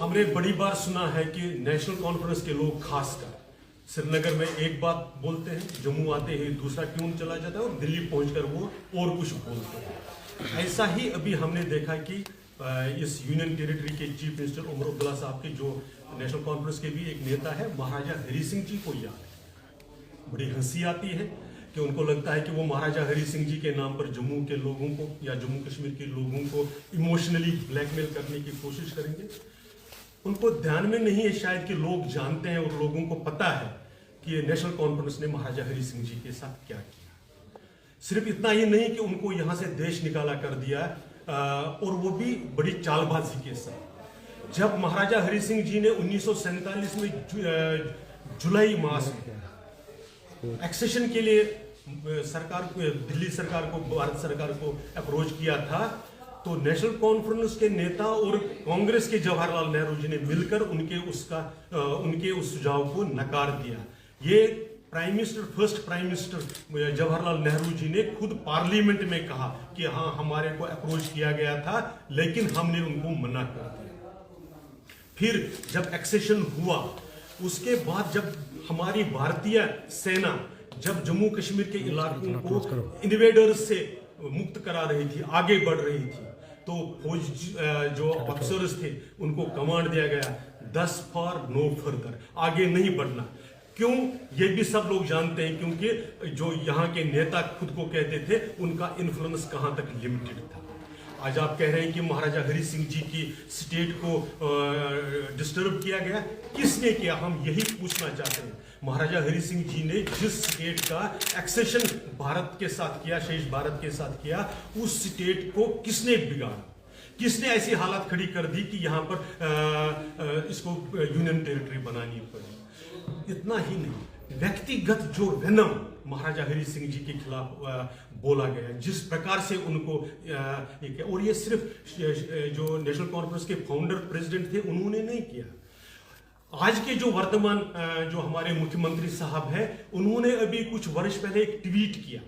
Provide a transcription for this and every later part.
हमने बड़ी बार सुना है कि नेशनल कॉन्फ्रेंस के लोग खासकर श्रीनगर में एक बात बोलते हैं, जम्मू आते ही दूसरा ट्यून चला जाता है और दिल्ली पहुंचकर वो और कुछ बोलते हैं। ऐसा ही अभी हमने देखा कि इस यूनियन टेरिटरी के चीफ मिनिस्टर उमर अब्दुल्ला साहब के जो नेशनल कॉन्फ्रेंस के भी एक नेता है महाराजा हरि सिंह जी को याद है। बड़ी हंसी आती है कि उनको लगता है कि वो महाराजा हरि सिंह जी के नाम पर जम्मू के लोगों को या जम्मू कश्मीर के लोगों को इमोशनली ब्लैकमेल करने की कोशिश करेंगे। उनको ध्यान में नहीं है शायद कि लोग जानते हैं और लोगों को पता है कि नेशनल कॉन्फ्रेंस ने महाराजा हरि सिंह जी के साथ क्या किया। सिर्फ इतना ही नहीं कि उनको यहां से देश निकाला कर दिया और वो भी बड़ी चालबाजी के साथ। जब महाराजा हरि सिंह जी ने 1947 में जुलाई मास में एक्सेशन के लिए सरकार को, दिल्ली सरकार को, भारत सरकार को अप्रोच किया था, तो नेशनल कॉन्फ्रेंस के नेता और कांग्रेस के जवाहरलाल नेहरू जी ने मिलकर उनके उस सुझाव को नकार दिया। ये first prime minister Jawaharlal Nehru ji ने खुद पार्लियामेंट में कहा कि हाँ, हमारे को अप्रोच किया गया था लेकिन हमने उनको मना कर दिया। फिर जब एक्सेशन हुआ उसके बाद जब हमारी भारतीय सेना जब जम्मू कश्मीर के इलाकों को इन्वेडर्स से मुक्त करा रही थी, आगे बढ़ रही थी, तो फौज जो अफसर्स थे उनको कमांड दिया गया, 10 फॉर नो फर्दर, आगे नहीं बढ़ना। क्यों? ये भी सब लोग जानते हैं, क्योंकि जो यहाँ के नेता खुद को कहते थे उनका इन्फ्लुएंस कहाँ तक लिमिटेड था। आज आप कह रहे हैं कि महाराजा हरि सिंह जी की स्टेट को डिस्टर्ब किया गया, किसने किया? हम यही पूछना चाहते हैं। महाराजा हरि सिंह जी ने जिस स्टेट का एक्सेशन भारत के साथ किया, शेष भारत के साथ किया, उस स्टेट को किसने बिगाड़ा? किसने ऐसी हालत खड़ी कर दी कि यहाँ पर इसको यूनियन टेरिटरी बनानी पड़ी? इतना ही नहीं, व्यक्तिगत जो वेनम महाराजा हरि सिंह जी के खिलाफ बोला गया, जिस प्रकार से उनको और ये सिर्फ जो नेशनल कॉन्फ्रेंस के फाउंडर प्रेसिडेंट थे उन्होंने नहीं किया। आज के जो वर्तमान जो हमारे मुख्यमंत्री साहब हैं, उन्होंने अभी कुछ वर्ष पहले एक ट्वीट किया,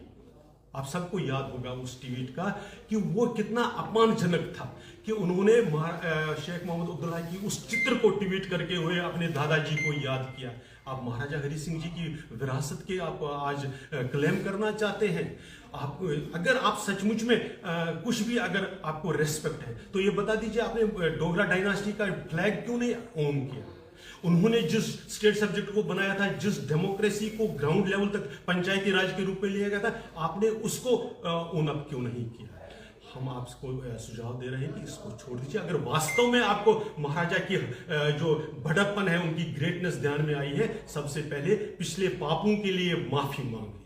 आप सबको याद होगा उस ट्वीट का कि वो कितना अपमानजनक था कि उन्होंने शेख मोहम्मद अब्दुल्ला की उस चित्र को ट्वीट करके हुए अपने दादाजी को याद किया। आप महाराजा हरि सिंह जी की विरासत के आप आज क्लेम करना चाहते हैं। आप अगर आप सचमुच में कुछ भी अगर आपको रेस्पेक्ट है तो ये बता दीजिए, आपने डोगरा डायनास्टी का फ्लैग क्यों नहीं ऑन किया? उन्होंने जिस स्टेट सब्जेक्ट को बनाया था, जिस डेमोक्रेसी को ग्राउंड लेवल तक पंचायती राज के रूप में लिया गया था, आपने उसको ऑन अप क्यों नहीं किया? हम आपको सुझाव दे रहे हैं कि इसको छोड़ दीजिए। अगर वास्तव में आपको महाराजा की जो बड़प्पन है, उनकी ग्रेटनेस ध्यान में आई है, सबसे पहले पिछले पापों के लिए माफी मांगिए।